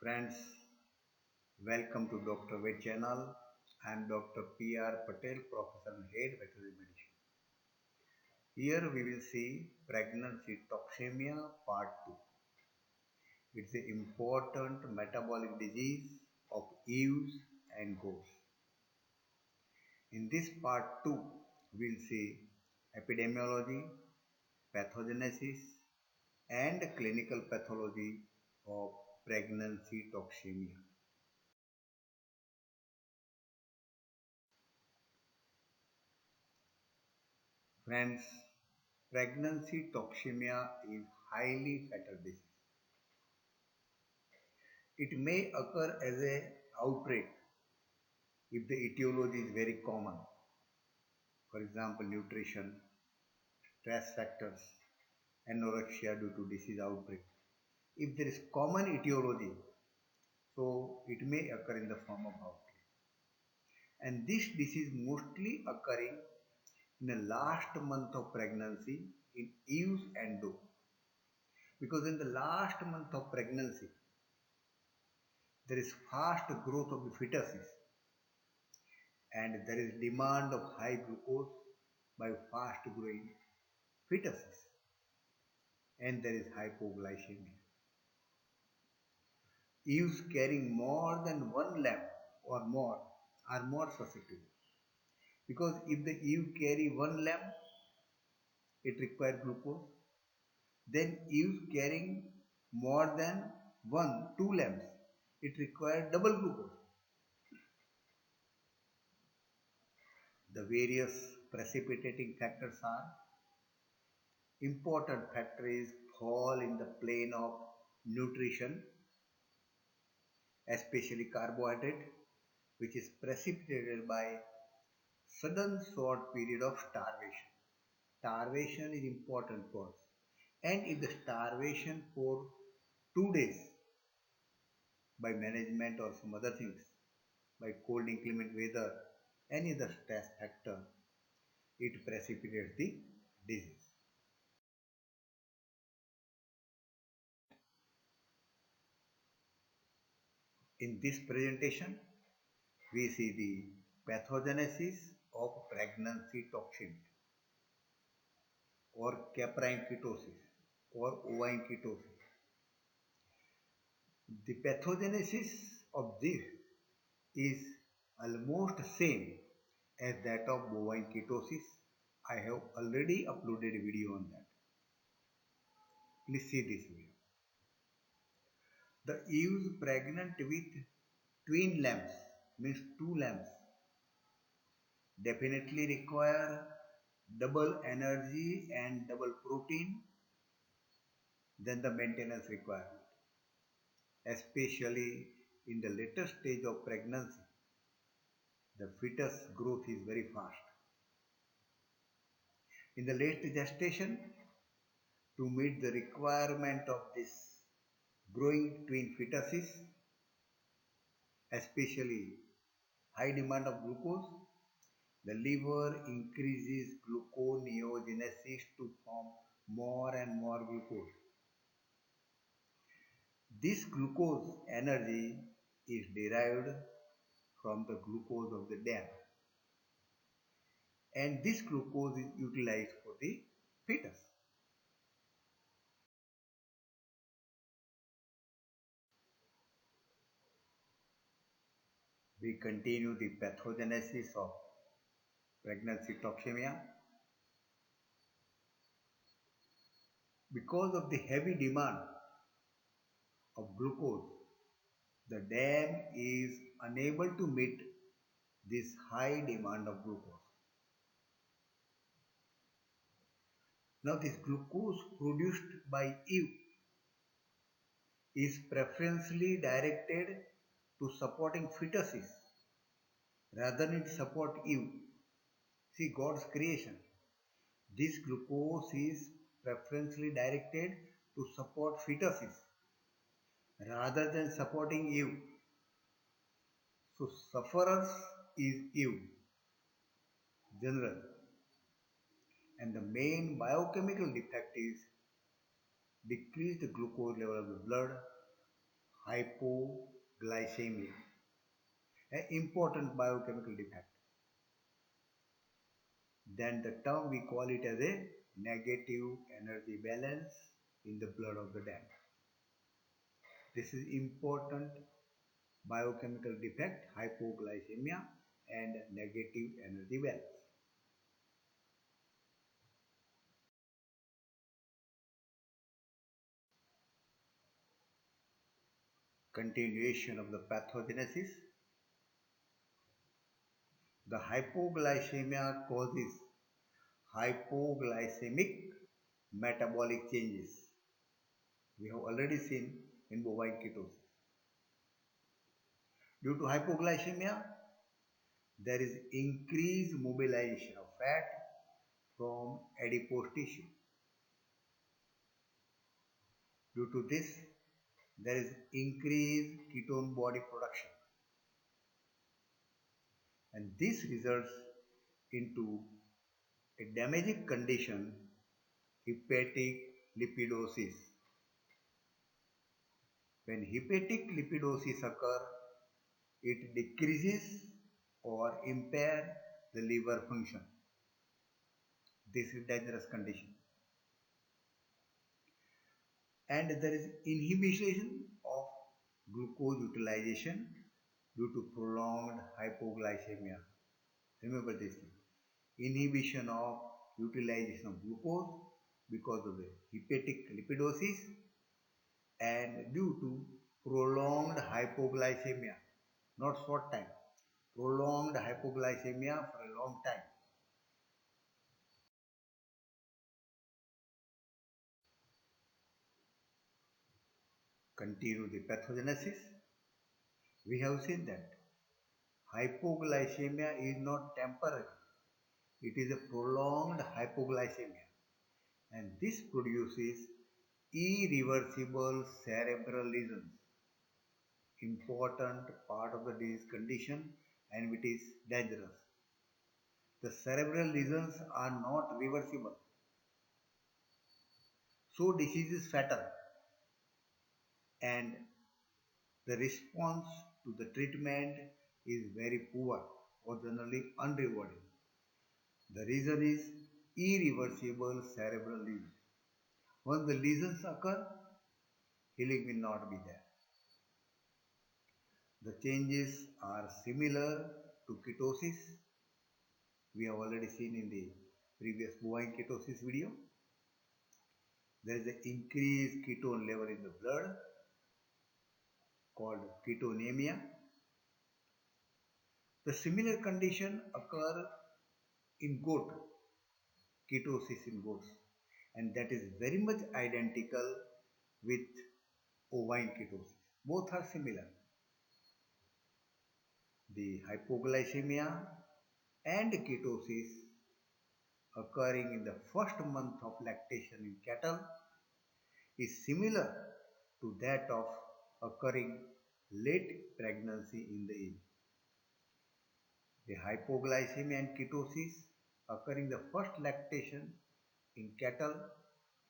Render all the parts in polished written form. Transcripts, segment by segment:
Friends, welcome to Dr. Vet channel. I am Dr. P.R. Patel, Professor and Head Veterinary Medicine. Here we will see pregnancy toxemia part 2. It's an important metabolic disease of ewes and goats. In this part 2, we'll see epidemiology, pathogenesis, and clinical pathology of pregnancy toxemia. Friends, pregnancy toxemia is highly fatal disease. It may occur as a outbreak if the etiology is very common. For example, nutrition, stress factors, anorexia due to disease outbreak. If there is common etiology, so it may occur in the form of outbreak. And this disease mostly occurring in the last month of pregnancy in ewes and doe. Because in the last month of pregnancy, there is fast growth of the fetuses and there is demand of high glucose by fast growing fetuses and there is hypoglycemia. Ewes carrying more than one lamb or more are more susceptible because if the ewe carry one lamb, it requires glucose. Then ewes carrying more than two lambs, it requires double glucose. The various precipitating factors are important factors fall in the plane of nutrition, especially carbohydrate, which is precipitated by sudden short period of starvation. Starvation is important for us. And if the starvation for 2 days by management or some other things, by cold inclement weather, any other stress factor, it precipitates the disease. In this presentation, we see the pathogenesis of pregnancy toxemia or caprine ketosis or ovine ketosis. The pathogenesis of this is almost same as that of bovine ketosis. I have already uploaded a video on that. Please see this video. The ewes pregnant with twin lambs, means two lambs, definitely require double energy and double protein than the maintenance requirement, especially in the later stage of pregnancy. The fetus growth is very fast. In the late gestation, to meet the requirement of this growing twin fetuses, especially high demand of glucose, the liver increases gluconeogenesis to form more and more glucose. This glucose energy is derived from the glucose of the dam, and this glucose is utilized for the fetus. We continue the pathogenesis of pregnancy toxemia. Because of the heavy demand of glucose, the dam is unable to meet this high demand of glucose. Now this glucose produced by ewe is preferentially directed to supporting fetuses rather than support ewe. See God's creation. This glucose is preferentially directed to support fetuses rather than supporting ewe. So sufferers is ewe, general. And the main biochemical defect is decreased glucose level of the blood, hypoglycemia, an important biochemical defect. Then the term we call it as a negative energy balance in the blood of the dead. This is important biochemical defect, hypoglycemia and negative energy balance. Continuation of the pathogenesis. The hypoglycemia causes hypoglycemic metabolic changes. We have already seen in bovine ketosis. Due to hypoglycemia, there is increased mobilization of fat from adipose tissue. Due to this, there is increased ketone body production, and this results into a damaging condition, hepatic lipidosis. When hepatic lipidosis occurs, it decreases or impair the liver function. This is dangerous condition. And there is inhibition of glucose utilization due to prolonged hypoglycemia. Remember this thing. Inhibition of utilization of glucose because of the hepatic lipidosis and due to prolonged hypoglycemia, not short time, prolonged hypoglycemia for a long time. Continue the pathogenesis. We have seen that hypoglycemia is not temporary, it is a prolonged hypoglycemia, and this produces irreversible cerebral lesions, important part of the disease condition, and it is dangerous. The cerebral lesions are not reversible, so disease is fatal, and the response to the treatment is very poor or generally unrewarding. The reason is irreversible cerebral lesion. Once the lesions occur, healing will not be there. The changes are similar to ketosis. We have already seen in the previous bovine ketosis video. There is an increased ketone level in the blood called ketonemia. The similar condition occur in goat, ketosis in goats, and that is very much identical with ovine ketosis. Both are similar. The hypoglycemia and ketosis occurring in the first month of lactation in cattle is similar to that of occurring late pregnancy in the eel. The hypoglycemia and ketosis occurring the first lactation in cattle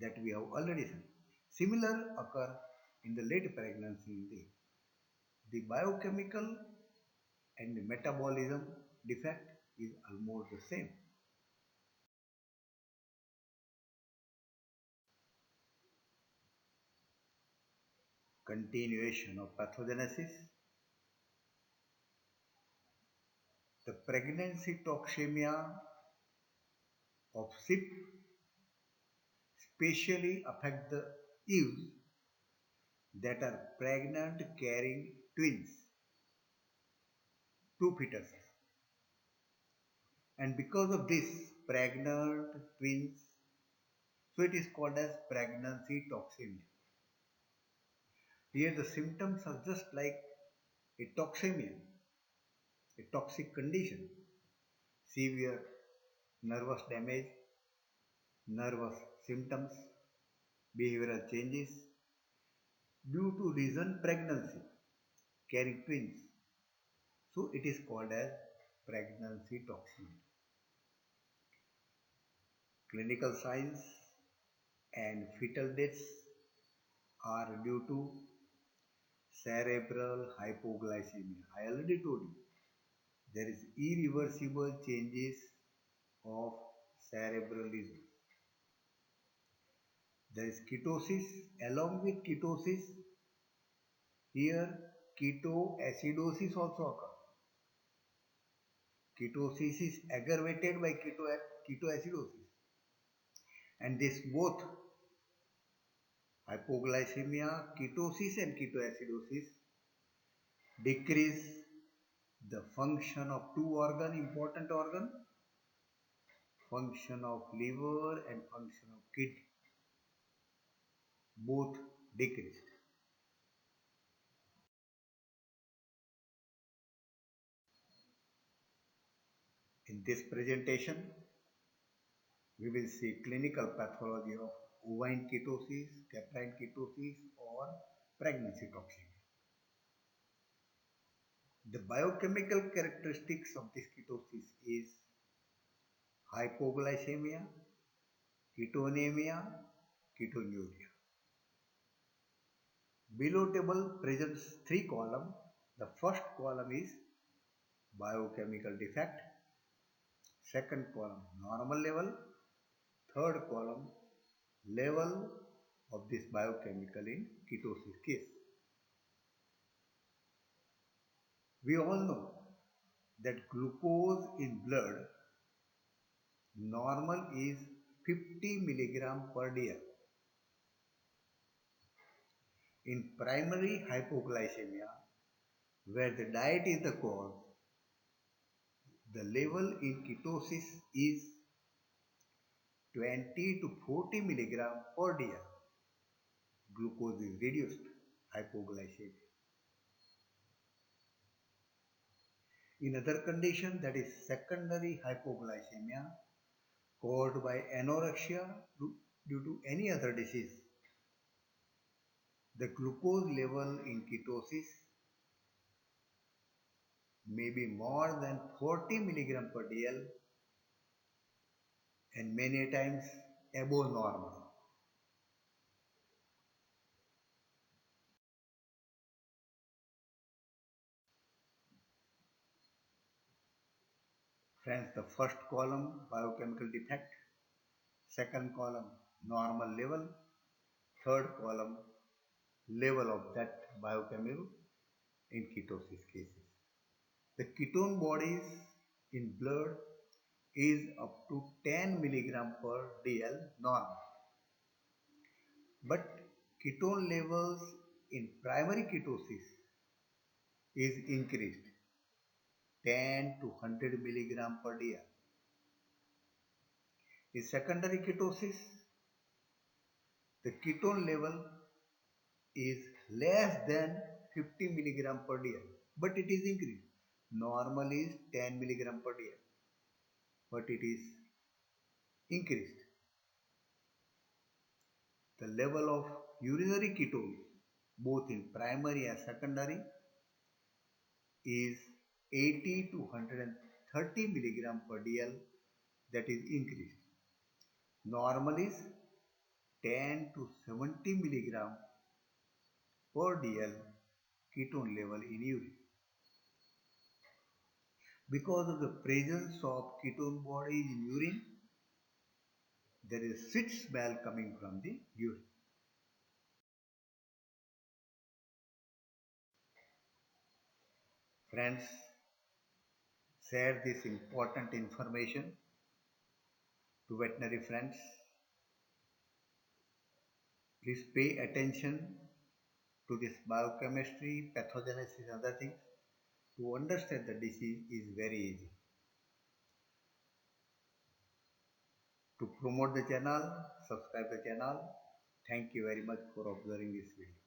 that we have already seen. Similar occur in the late pregnancy in the eel. The biochemical and the metabolism defect is almost the same. Continuation of pathogenesis. The pregnancy toxemia of sheep specially affect the ewes that are pregnant carrying twins, two fetuses. And because of this, pregnant twins, so it is called as pregnancy toxemia. Here the symptoms are just like a toxemia, a toxic condition, severe nervous damage, nervous symptoms, behavioral changes due to recent pregnancy, carrying twins. So it is called as pregnancy toxemia. Clinical signs and fetal deaths are due to cerebral hypoglycemia. I already told you there is irreversible changes of cerebral lesions. There is ketosis. Along with ketosis, here ketoacidosis also occurs. Ketosis is aggravated by ketoacidosis, and this both hypoglycemia, ketosis, and ketoacidosis decrease the function of two important organ, function of liver and function of kidney, both decreased. In this presentation, we will see clinical pathology of ovine ketosis, caprine ketosis, or pregnancy toxemia. The biochemical characteristics of this ketosis is hypoglycemia, ketonemia, ketonuria. Below table presents three columns. The first column is biochemical defect, second column normal level, third column level of this biochemical in ketosis case. We all know that glucose in blood normal is 50 milligram per dl. In primary hypoglycemia, where the diet is the cause, the level in ketosis is 20 to 40 milligram per dl. Glucose is reduced, hypoglycemia. In other condition, that is secondary hypoglycemia caused by anorexia due to any other disease, the glucose level in ketosis may be more than 40 milligram per dl and many times above normal. Friends, the first column biochemical defect, second column normal level, third column level of that biochemical in ketosis cases. The ketone bodies in blood is up to 10 milligram per dl normal. But ketone levels in primary ketosis is increased 10 to 100 milligram per dl. In secondary ketosis, the ketone level is less than 50 milligram per dl, but it is increased. Normal is 10 milligram per dl, but it is increased. The level of urinary ketones, both in primary and secondary, is 80 to 130 milligram per dl, that is increased. Normal is 10 to 70 milligram per dl ketone level in urine. Because of the presence of ketone bodies in urine, there is sweet smell coming from the urine. Friends, share this important information to veterinary friends. Please pay attention to this biochemistry, pathogenesis, and other things. To understand the disease is very easy. To promote the channel, subscribe the channel. Thank you very much for observing this video.